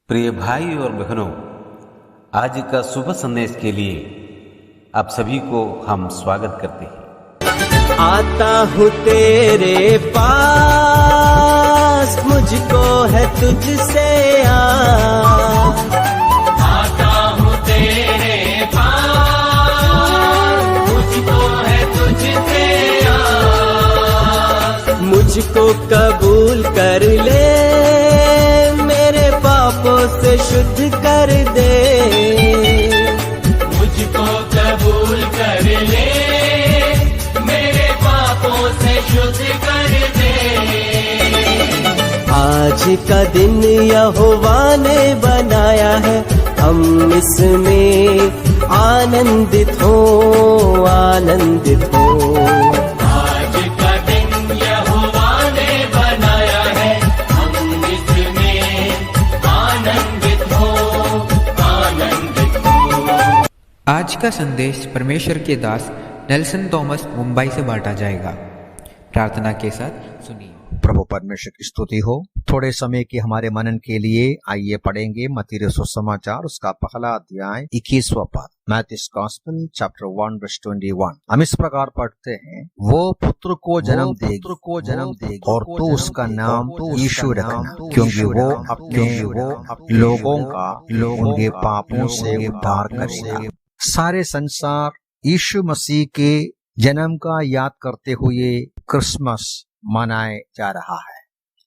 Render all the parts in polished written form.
प्रिय भाई और बहनों, आज का शुभ संदेश के लिए आप सभी को हम स्वागत करते हैं। आता हूँ तेरे पास, मुझको है तुझसे आता हूँ तेरे पास, मुझको है तुझसे मुझको कबूल कर ले, मेरे पापों से शुद्ध कर दे। मुझको कबूल कर ले, मेरे पापों से शुद्ध कर दे। आज का दिन यहोवा ने बनाया है, हम इसमें आनंदित हो, आनंदित हो। आज का दिन यहोवा ने बनाया है, हम इसमें आनंदित हो, आनंदित हो। आज का संदेश परमेश्वर के दास नेल्सन थॉमस मुंबई से बांटा जाएगा। प्रार्थना के साथ सुनिए। प्रभु परमेश्वर की स्तुति हो। थोड़े समय के हमारे मनन के लिए आइए पढ़ेंगे मत्ती रसूल समाचार, उसका पहला अध्याय 21वां पद, मैथ्यूज गॉस्पेल चैप्टर 1 वर्स 21। हम इस प्रकार पढ़ते हैं, वो पुत्र को जन्म देगी और तू उसका नाम यीशु रखना, क्योंकि वो अपने लोगों का उनके पापों से उद्धार करेगा। सारे संसार यीशु मसीह के जन्म का याद करते हुए क्रिसमस मनाए जा रहा है।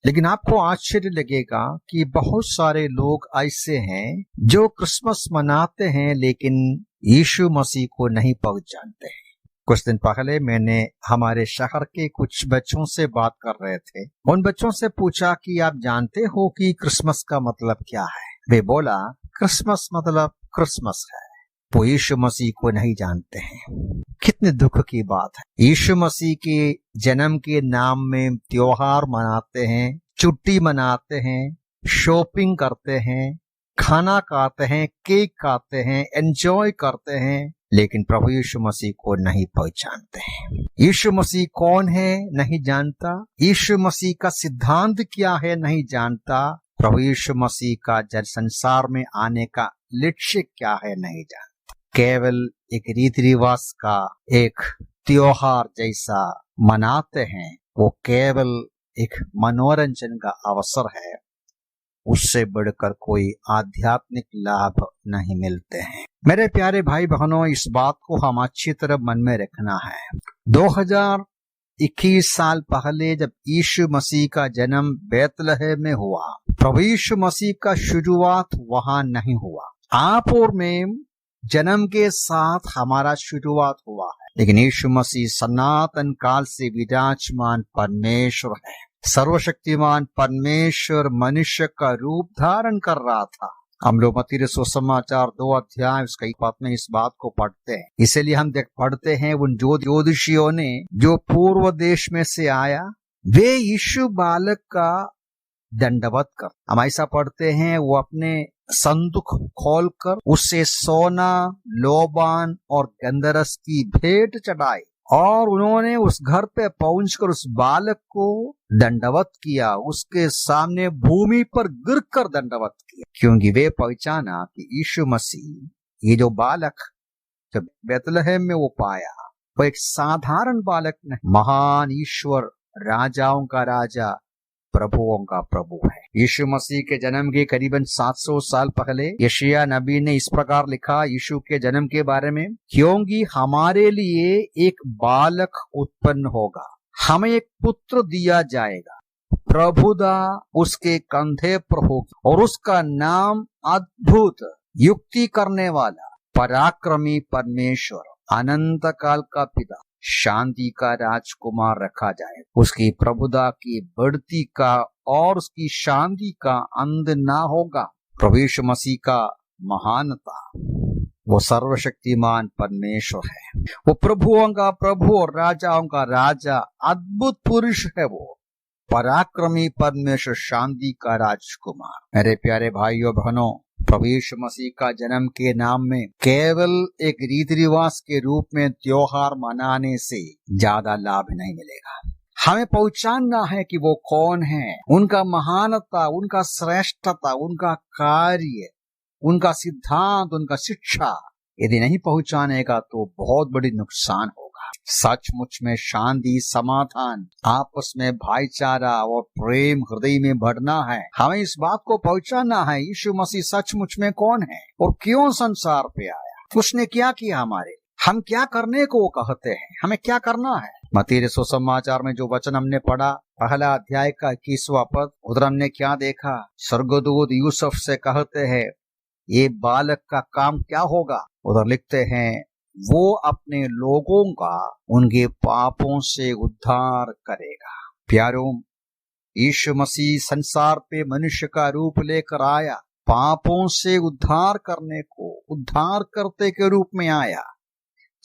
लेकिन आपको आश्चर्य लगेगा कि बहुत सारे लोग ऐसे हैं जो क्रिसमस मनाते हैं लेकिन यीशु मसीह को नहीं पहचानते हैं। कुछ दिन पहले मैंने हमारे शहर के कुछ बच्चों से बात कर रहे थे। उन बच्चों से पूछा कि आप जानते हो कि क्रिसमस का मतलब क्या है? वे बोला, क्रिसमस मतलब क्रिसमस है। वो यीशु मसीह को नहीं जानते हैं। कितने दुख की बात है। यीशु मसीह के जन्म के नाम में त्योहार मनाते हैं, छुट्टी मनाते हैं, शॉपिंग करते हैं, खाना खाते हैं, केक खाते हैं, एंजॉय करते हैं, लेकिन प्रभु यीशु मसीह को नहीं पहचानते हैं। यीशु मसीह कौन है नहीं जानता। यीशु मसीह का सिद्धांत क्या है नहीं जानता। प्रभु यीशु मसीह का जन संसार में आने का लक्ष्य क्या है नहीं जानता। केवल एक रीति रिवाज का एक त्योहार जैसा मनाते हैं। वो केवल एक मनोरंजन का अवसर है, उससे बढ़कर कोई आध्यात्मिक लाभ नहीं मिलते हैं। मेरे प्यारे भाई बहनों, इस बात को हम अच्छी तरह मन में रखना है। 2021 साल पहले जब यीशु मसीह का जन्म बैतलहम में हुआ, प्रभु यीशु मसीह का शुरुआत वहां नहीं हुआ। आप और मैं जन्म के साथ हमारा शुरुआत हुआ है, लेकिन यीशु मसीह सनातन काल से विराजमान परमेश्वर है। सर्वशक्तिमान परमेश्वर मनुष्य का रूप धारण कर रहा था। हम लोग मत्ती रसूल समाचार 2 अध्याय उसका एक पद में इस बात को पढ़ते हैं। इसीलिए हम पढ़ते हैं, उन ज्योतिषियों ने जो पूर्व देश में से आया, वे यीशु बालक का दंडवत कर, हम ऐसा पढ़ते हैं, वो अपने संदूक खोलकर उससे सोना, लोबान और गंधरस की भेंट चढ़ाई और उन्होंने उस घर पे पहुंचकर उस बालक को दंडवत किया, उसके सामने भूमि पर गिरकर दंडवत किया, क्योंकि वे पहचाना कि यीशु मसीह, ये जो बालक जब बैतलहम में वो पाया, वो एक साधारण बालक नहीं, महान ईश्वर, राजाओं का राजा, प्रभुओं का प्रभु है। यीशु मसीह के जन्म के करीबन 700 साल पहले यशायाह नबी ने इस प्रकार लिखा यीशु के जन्म के बारे में, क्योंकि हमारे लिए एक बालक उत्पन्न होगा, हमें एक पुत्र दिया जाएगा, प्रभुता उसके कंधे पर होगी और उसका नाम अद्भुत, युक्ति करने वाला, पराक्रमी परमेश्वर, अनंत काल का पिता, शांति का राजकुमार रखा जाए। उसकी प्रभुता की बढ़ती का और उसकी शांति का अंत ना होगा। प्रभु यीशु मसीह का महानता, वो सर्वशक्तिमान परमेश्वर है, वो प्रभुओं का प्रभु और राजाओं का राजा, अद्भुत पुरुष है, वो पराक्रमी परमेश्वर, शांति का राजकुमार। मेरे प्यारे भाइयों बहनों, प्रभु यीशु मसीह का जन्म के नाम में केवल एक रीति रिवाज के रूप में त्योहार मनाने से ज्यादा लाभ नहीं मिलेगा। हमें पहचानना है कि वो कौन है, उनका महानता, उनका श्रेष्ठता, उनका कार्य, उनका सिद्धांत, उनका शिक्षा। यदि नहीं पहुंचानेगा तो बहुत बड़ी नुकसान होगा। सचमुच में शांति, समाधान, आपस में भाईचारा और प्रेम हृदय में बढ़ना है। हमें इस बात को पहचानना है यीशु मसीह सचमुच में कौन है और क्यों संसार पे आया, उसने क्या किया हमारे, हम क्या करने को कहते हैं, हमें क्या करना है। मत्ती सुसमाचार में जो वचन हमने पढ़ा, पहला अध्याय का 21वां पद, उधर हमने क्या देखा, स्वर्गदूत यूसुफ से कहते हैं ये बालक का काम क्या होगा। उधर लिखते हैं वो अपने लोगों का उनके पापों से उद्धार करेगा। प्यारों, यीशु मसीह संसार पे मनुष्य का रूप लेकर आया, पापों से उद्धार करने को, उद्धार करते के रूप में आया,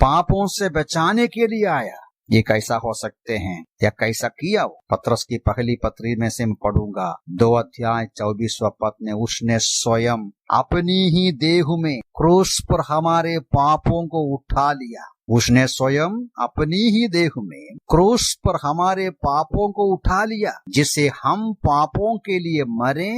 पापों से बचाने के लिए आया। ये कैसा हो सकते हैं या कैसा किया वो? पत्रस की पहली पत्री में से मैं पढ़ूंगा 2 अध्याय 24वां पद में, उसने स्वयं अपनी ही देह में क्रूस पर हमारे पापों को उठा लिया। उसने स्वयं अपनी ही देह में क्रूस पर हमारे पापों को उठा लिया, जिससे हम पापों के लिए मरे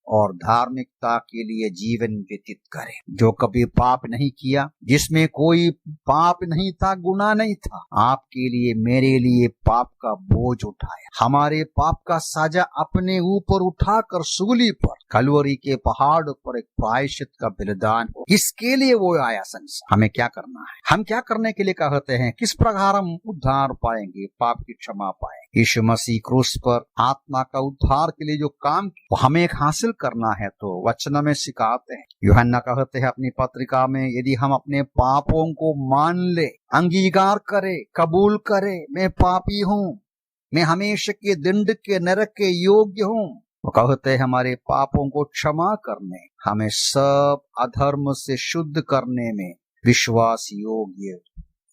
और धार्मिकता के लिए जीवन व्यतीत करें। जो कभी पाप नहीं किया, जिसमें कोई पाप नहीं था, गुनाह नहीं था, आपके लिए, मेरे लिए पाप का बोझ उठाया, हमारे पाप का साजा अपने ऊपर उठाकर सूली पर, कलवरी के पहाड़ पर एक प्रायश्चित का बलिदान हो, इसके लिए वो आया संसार। हमें क्या करना है, हम क्या करने के लिए कहते हैं, किस प्रकार हम उद्धार पाएंगे, पाप की क्षमा पाएंगे। यीशु मसीह क्रूस पर आत्मा का उद्धार के लिए जो काम वो हमें एक हासिल करना है, तो वचन में सिखाते हैं। यूहन्ना कहते हैं अपनी पत्रिका में, यदि हम अपने पापों को मान ले, अंगीकार करे, कबूल करे, मैं पापी हूँ, मैं हमेशा के दंड के, नरक के योग्य हूँ, वो कहते हैं हमारे पापों को क्षमा करने, हमें सब अधर्म से शुद्ध करने में विश्वास योग्य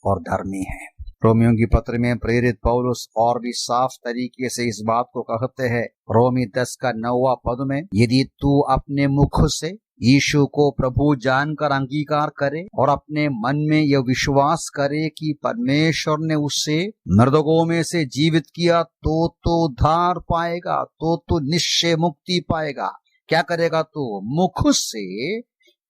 और धर्मी है। रोमियों की पत्र में प्रेरित पौलुस और भी साफ तरीके से इस बात को कहते हैं, रोमी 10 का 9वां पद में, यदि तू अपने मुख से यीशु को प्रभु जानकर अंगीकार करे और अपने मन में यह विश्वास करे कि परमेश्वर ने उसे मृतकों में से जीवित किया, तो उद्धार पाएगा, तो निश्चय मुक्ति पाएगा। क्या करेगा? तो मुख से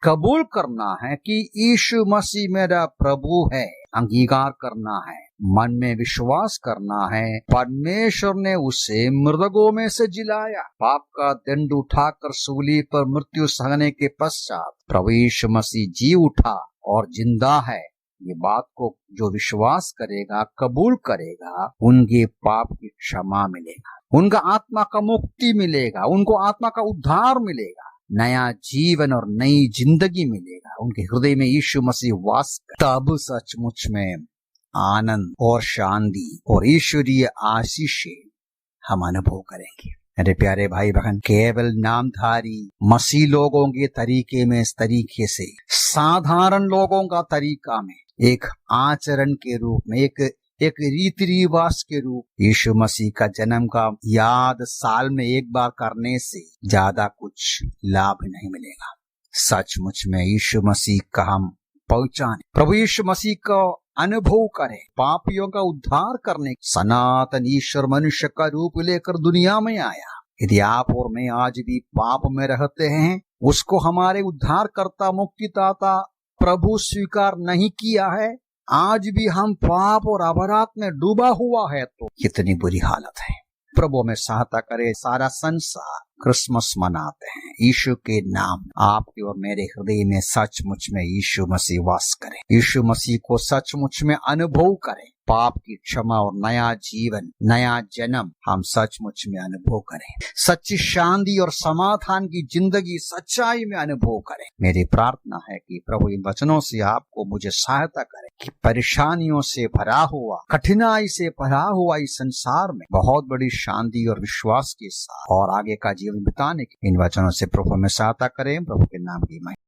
कबूल करना है कि यीशु मसीह मेरा प्रभु है, अंगीकार करना है, मन में विश्वास करना है, परमेश्वर ने उसे मृतकों में से जिलाया, पाप का दंड उठाकर सूली पर मृत्यु सहने के पश्चात प्रभु यीशु मसीह जी उठा और जिंदा है। ये बात को जो विश्वास करेगा, कबूल करेगा, उनके पाप की क्षमा मिलेगा, उनका आत्मा का मुक्ति मिलेगा, उनको आत्मा का उद्धार मिलेगा, नया जीवन और नई जिंदगी मिलेगा, उनके हृदय में यीशु मसीह वास कर, तब सचमुच में आनंद और शांति और ईश्वरीय आशीषें हम अनुभव करेंगे। मेरे प्यारे भाई बहन, केवल नामधारी मसीह लोगों के तरीके में, इस तरीके से साधारण लोगों का तरीका में, एक आचरण के रूप में, एक रीति रिवाज के रूप यीशु मसीह का जन्म का याद साल में एक बार करने से ज्यादा कुछ लाभ नहीं मिलेगा। सचमुच में यीशु मसीह का हम पहचाने, प्रभु यीशु मसीह का अनुभव करें, पापियों का उद्धार करने, सनातन ईश्वर मनुष्य का रूप लेकर दुनिया में आया। यदि आप और मैं आज भी पाप में रहते हैं, उसको हमारे उद्धारकर्ता, मुक्तिदाता प्रभु स्वीकार नहीं किया है, आज भी हम पाप और अपराध में डूबा हुआ है, तो कितनी बुरी हालत है। प्रभु में सहायता करे। सारा संसार क्रिसमस मनाते हैं, यीशु के नाम आपके और मेरे हृदय में सचमुच में यीशु मसीह वास करे, यीशु मसीह को सचमुच में अनुभव करें, पाप की क्षमा और नया जीवन, नया जन्म हम सचमुच में अनुभव करें, सच्ची शांति और समाधान की जिंदगी सच्चाई में अनुभव करें। मेरी प्रार्थना है कि प्रभु इन वचनों से आपको, मुझे सहायता करें कि परेशानियों से भरा हुआ, कठिनाई से भरा हुआ इस संसार में बहुत बड़ी शांति और विश्वास के साथ और आगे का जीवन बिताने के इन वचनों से प्रभु में सहायता करें। प्रभु के नाम की महिमा।